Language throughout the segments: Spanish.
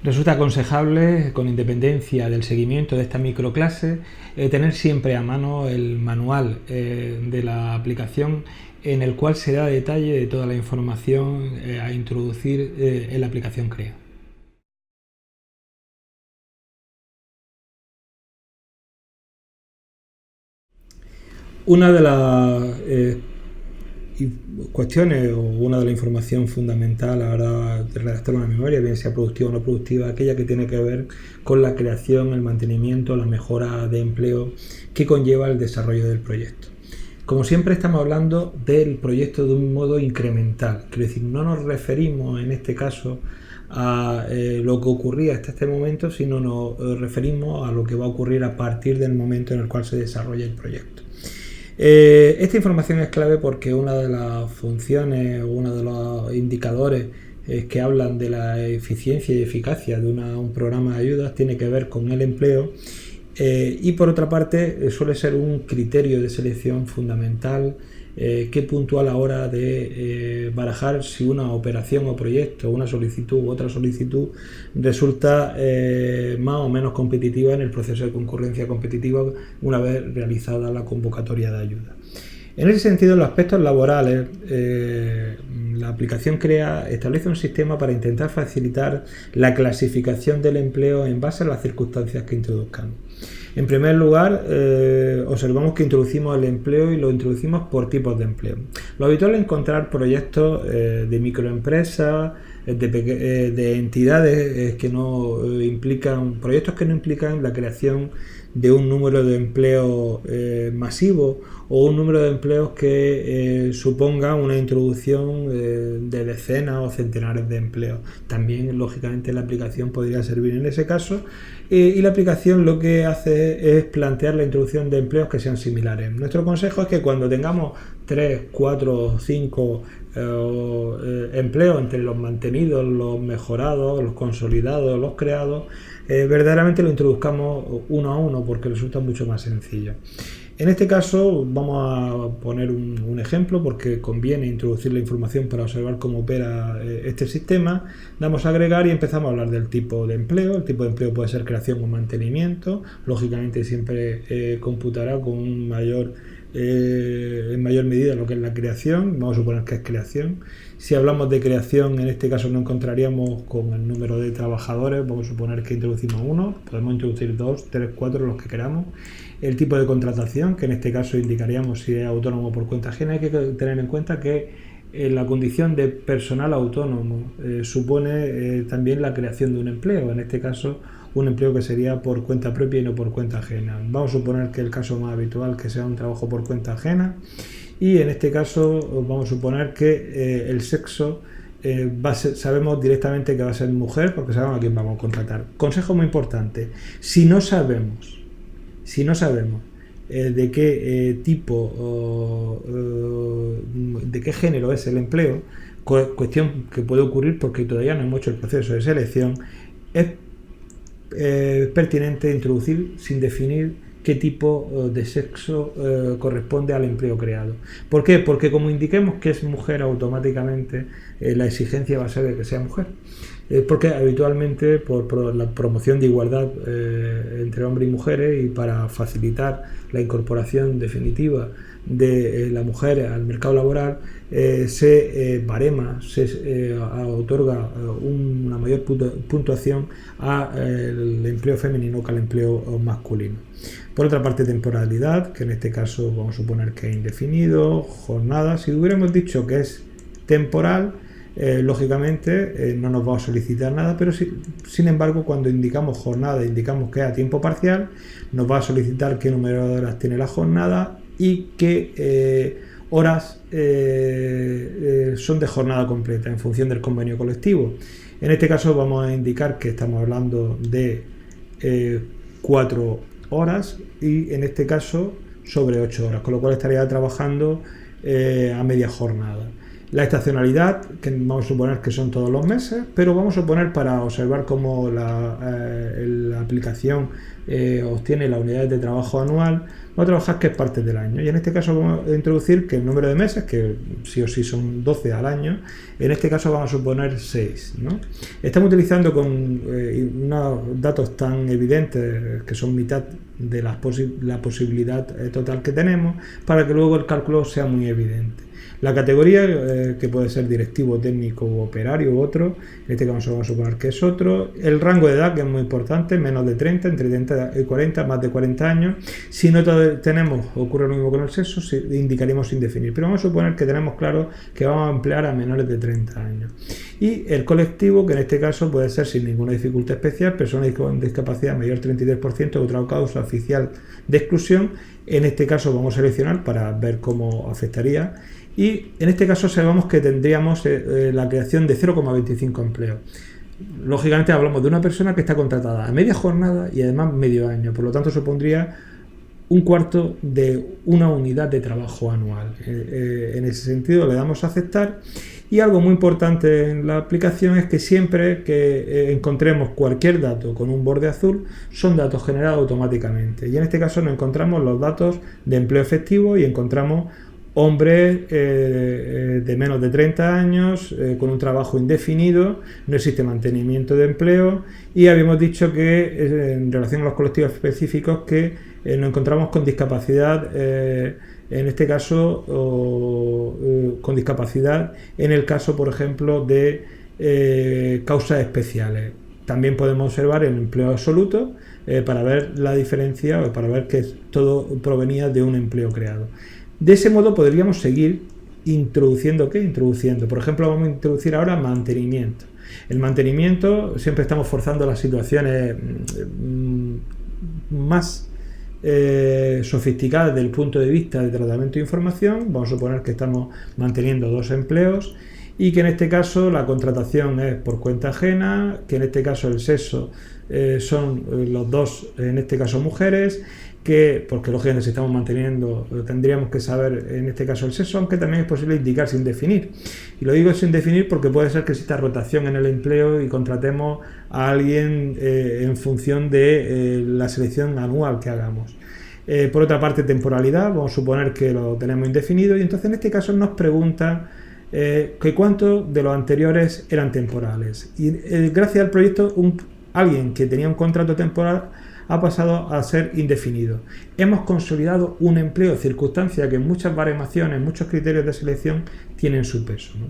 Resulta aconsejable, con independencia del seguimiento de esta microclase, tener siempre a mano el manual de la aplicación en el cual se da detalle de toda la información a introducir en la aplicación CREA. Una de las cuestiones o una de la información fundamental a la hora de redactar una memoria, bien sea productiva o no productiva, aquella que tiene que ver con la creación, el mantenimiento, la mejora de empleo que conlleva el desarrollo del proyecto. Como siempre estamos hablando del proyecto de un modo incremental, quiero decir, no nos referimos en este caso a lo que ocurría hasta este momento, sino nos referimos a lo que va a ocurrir a partir del momento en el cual se desarrolla el proyecto. Esta información es clave porque una de las funciones o uno de los indicadores que hablan de la eficiencia y eficacia de un programa de ayudas tiene que ver con el empleo y por otra parte suele ser un criterio de selección fundamental que puntúa a la hora de barajar si una operación o proyecto, una solicitud u otra solicitud resulta más o menos competitiva en el proceso de concurrencia competitiva una vez realizada la convocatoria de ayuda. En ese sentido, en los aspectos laborales, la aplicación CREA establece un sistema para intentar facilitar la clasificación del empleo en base a las circunstancias que introduzcamos. En primer lugar, observamos que introducimos el empleo y lo introducimos por tipos de empleo. Lo habitual es encontrar proyectos de microempresas, de entidades que no implican, proyectos que no implican la creación de un número de empleos masivo o un número de empleos que suponga una introducción de decenas o centenares de empleos. También, lógicamente, la aplicación podría servir en ese caso y la aplicación lo que hace es plantear la introducción de empleos que sean similares. Nuestro consejo es que cuando tengamos 3, 4, 5 empleos entre los mantenidos, los mejorados, los consolidados, los creados, verdaderamente lo introduzcamos uno a uno porque resulta mucho más sencillo. En este caso vamos a poner un ejemplo porque conviene introducir la información para observar cómo opera este sistema. Damos a agregar y empezamos a hablar del tipo de empleo. El tipo de empleo puede ser creación o mantenimiento. Lógicamente siempre computará con en mayor medida lo que es la creación. Vamos a suponer que es creación. Si hablamos de creación, en este caso nos encontraríamos con el número de trabajadores. Vamos a suponer que introducimos 1, podemos introducir 2, 3, 4, los que queramos. El tipo de contratación, que en este caso indicaríamos si es autónomo o por cuenta ajena. Hay que tener en cuenta que la condición de personal autónomo supone también la creación de un empleo, en este caso un empleo que sería por cuenta propia y no por cuenta ajena. Vamos a suponer que el caso más habitual que sea un trabajo por cuenta ajena y en este caso vamos a suponer que el sexo sabemos directamente que va a ser mujer porque sabemos a quién vamos a contratar. Consejo muy importante, si no sabemos de qué tipo de qué género es el empleo, cuestión que puede ocurrir porque todavía no hemos hecho el proceso de selección, es pertinente introducir sin definir qué tipo de sexo corresponde al empleo creado. ¿Por qué? Porque como indiquemos que es mujer automáticamente, la exigencia va a ser de que sea mujer. Porque habitualmente por la promoción de igualdad entre hombres y mujeres y para facilitar la incorporación definitiva de la mujer al mercado laboral se barema, se otorga una mayor puntuación al empleo femenino que al empleo masculino. Por otra parte, temporalidad, que en este caso vamos a suponer que es indefinido, jornada. Si hubiéramos dicho que es temporal, lógicamente no nos va a solicitar nada, pero sin embargo cuando indicamos jornada, indicamos que es a tiempo parcial, nos va a solicitar qué número de horas tiene la jornada y qué horas son de jornada completa en función del convenio colectivo. En este caso vamos a indicar que estamos hablando de 4 horas y en este caso sobre 8 horas, con lo cual estaría trabajando a media jornada. La estacionalidad, que vamos a suponer que son todos los meses, pero vamos a suponer para observar cómo la aplicación obtiene las unidades de trabajo anual, vamos a trabajar que es parte del año. Y en este caso vamos a introducir que el número de meses, que sí o sí son 12 al año, en este caso vamos a suponer 6, ¿no? Estamos utilizando con unos datos tan evidentes que son mitad de la posibilidad total que tenemos, para que luego el cálculo sea muy evidente. La categoría, que puede ser directivo, técnico, operario u otro, en este caso vamos a suponer que es otro. El rango de edad, que es muy importante, menos de 30, entre 30 y 40, más de 40 años. Si no tenemos, ocurre lo mismo con el sexo, indicaríamos sin definir. Pero vamos a suponer que tenemos claro que vamos a emplear a menores de 30 años. Y el colectivo, que en este caso puede ser sin ninguna dificultad especial, personas con discapacidad mayor 33%, otra causa oficial de exclusión. En este caso vamos a seleccionar para ver cómo afectaría. Y en este caso sabemos que tendríamos la creación de 0,25 empleos. Lógicamente hablamos de una persona que está contratada a media jornada y además medio año, por lo tanto supondría un cuarto de una unidad de trabajo anual. En ese sentido le damos a aceptar. Y algo muy importante en la aplicación es que siempre que encontremos cualquier dato con un borde azul, son datos generados automáticamente. Y en este caso nos encontramos los datos de empleo efectivo y encontramos hombres de menos de 30 años, con un trabajo indefinido, no existe mantenimiento de empleo, y habíamos dicho que en relación a los colectivos específicos que nos encontramos con discapacidad, en este caso con discapacidad en el caso, por ejemplo, de causas especiales. También podemos observar el empleo absoluto para ver la diferencia o para ver que todo provenía de un empleo creado. De ese modo podríamos seguir introduciendo, por ejemplo, vamos a introducir ahora mantenimiento. El mantenimiento, siempre estamos forzando las situaciones más sofisticadas desde el punto de vista de tratamiento de información. Vamos a suponer que estamos manteniendo 2 empleos y que en este caso la contratación es por cuenta ajena, que en este caso el sexo son los 2, en este caso mujeres, porque lógicamente si estamos manteniendo tendríamos que saber en este caso el sexo, aunque también es posible indicar sin definir. Y lo digo sin definir porque puede ser que exista rotación en el empleo y contratemos a alguien en función de la selección anual que hagamos. Por otra parte, temporalidad, vamos a suponer que lo tenemos indefinido y entonces en este caso nos pregunta que cuántos de los anteriores eran temporales. Y gracias al proyecto, alguien que tenía un contrato temporal ha pasado a ser indefinido. Hemos consolidado un empleo, circunstancia que en muchas baremaciones, muchos criterios de selección tienen su peso, ¿no?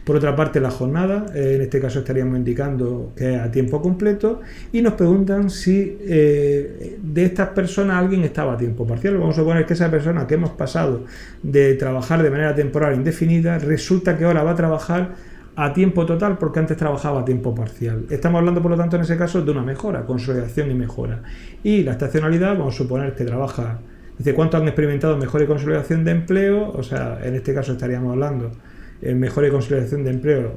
Por otra parte, la jornada, en este caso estaríamos indicando que es a tiempo completo y nos preguntan si de estas personas alguien estaba a tiempo parcial. Vamos a suponer que esa persona que hemos pasado de trabajar de manera temporal indefinida, resulta que ahora va a trabajar a tiempo total porque antes trabajaba a tiempo parcial. Estamos hablando, por lo tanto, en ese caso de una mejora, consolidación y mejora. Y la estacionalidad, vamos a suponer que trabaja, dice, ¿cuánto han experimentado mejora y consolidación de empleo? O sea, en este caso estaríamos hablando en mejora y consolidación de empleo,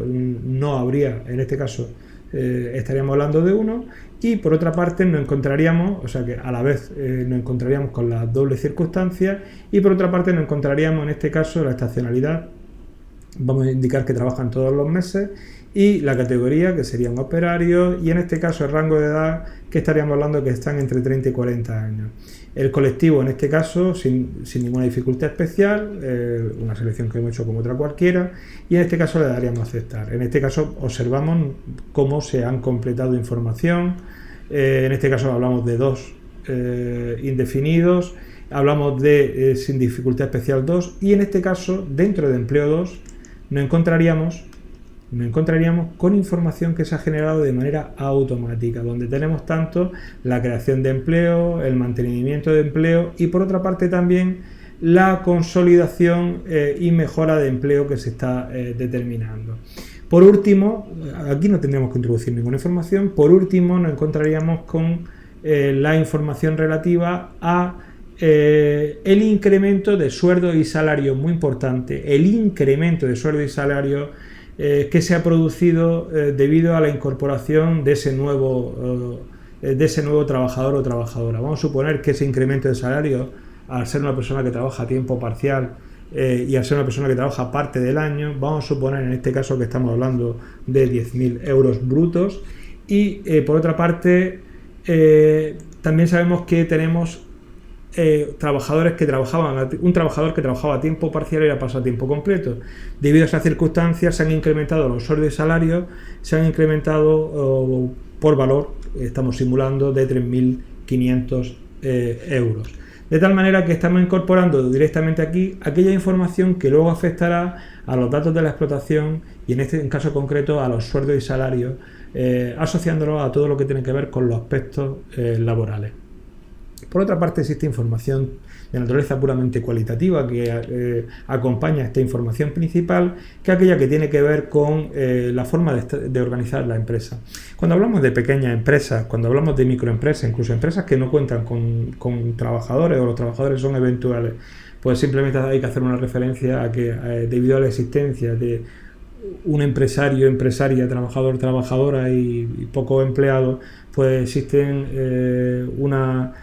no habría, en este caso, estaríamos hablando de 1. Y por otra parte nos encontraríamos, o sea que a la vez nos encontraríamos con la doble circunstancia y por otra parte nos encontraríamos en este caso la estacionalidad. Vamos a indicar que trabajan todos los meses y la categoría, que serían operarios, y en este caso el rango de edad, que estaríamos hablando que están entre 30 y 40 años. El colectivo, en este caso, sin ninguna dificultad especial, una selección que hemos hecho como otra cualquiera, y en este caso le daríamos a aceptar. En este caso observamos cómo se han completado información, en este caso hablamos de 2 indefinidos, hablamos de sin dificultad especial 2, y en este caso, dentro de empleo 2, nos encontraríamos con información que se ha generado de manera automática, donde tenemos tanto la creación de empleo, el mantenimiento de empleo y por otra parte también la consolidación y mejora de empleo que se está determinando. Por último, aquí no tendríamos que introducir ninguna información, por último nos encontraríamos con la información relativa a el incremento de sueldo y salario, muy importante, el incremento de sueldo y salario que se ha producido debido a la incorporación de ese nuevo trabajador o trabajadora. Vamos a suponer que ese incremento de salario, al ser una persona que trabaja a tiempo parcial, y al ser una persona que trabaja parte del año, vamos a suponer en este caso que estamos hablando de 10.000 euros brutos. Y por otra parte, también sabemos que tenemos trabajadores que un trabajador que trabajaba a tiempo parcial y ha pasado a tiempo completo. Debido a esas circunstancias se han incrementado los sueldos y salarios, se han incrementado por valor, estamos simulando, de 3.500 euros. De tal manera que estamos incorporando directamente aquí aquella información que luego afectará a los datos de la explotación y en este caso concreto a los sueldos y salarios, asociándolos a todo lo que tiene que ver con los aspectos laborales. Por otra parte, existe información de naturaleza puramente cualitativa que acompaña esta información principal, que es aquella que tiene que ver con la forma de organizar la empresa. Cuando hablamos de pequeñas empresas, cuando hablamos de microempresas, incluso empresas que no cuentan con trabajadores o los trabajadores son eventuales, pues simplemente hay que hacer una referencia a que debido a la existencia de un empresario, empresaria, trabajador, trabajadora y pocos empleados, pues existe una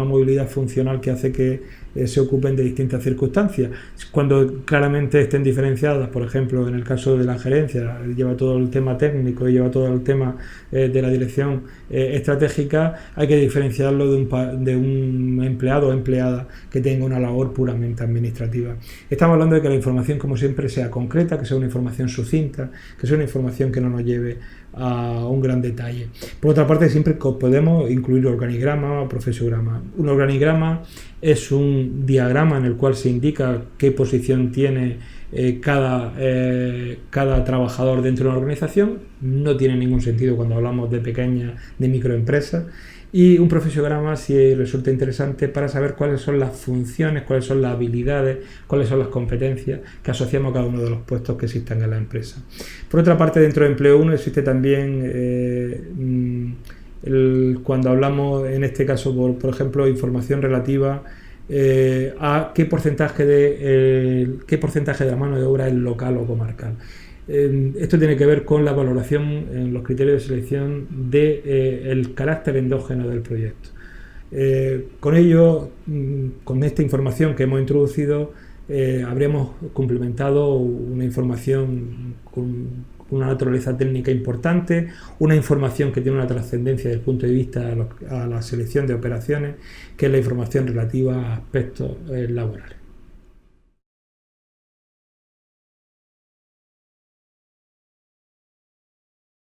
movilidad funcional que hace que se ocupen de distintas circunstancias. Cuando claramente estén diferenciadas, por ejemplo, en el caso de la gerencia, lleva todo el tema técnico y lleva todo el tema de la dirección estratégica, hay que diferenciarlo de un empleado o empleada que tenga una labor puramente administrativa. Estamos hablando de que la información, como siempre, sea concreta, que sea una información sucinta, que sea una información que no nos lleve a un gran detalle. Por otra parte, siempre podemos incluir organigrama o profesiograma. Un organigrama es un diagrama en el cual se indica qué posición tiene cada trabajador dentro de una organización. No tiene ningún sentido cuando hablamos de pequeñas, de microempresas. Y un profesiograma sí resulta interesante para saber cuáles son las funciones, cuáles son las habilidades, cuáles son las competencias que asociamos a cada uno de los puestos que existan en la empresa. Por otra parte, dentro de Empleo 1 existe también, cuando hablamos en este caso, por ejemplo, información relativa a qué porcentaje de la mano de obra es local o comarcal. Esto tiene que ver con la valoración en los criterios de selección del carácter endógeno del proyecto. Con ello, con esta información que hemos introducido, habríamos complementado una información con una naturaleza técnica importante, una información que tiene una trascendencia desde el punto de vista a la selección de operaciones, que es la información relativa a aspectos laborales.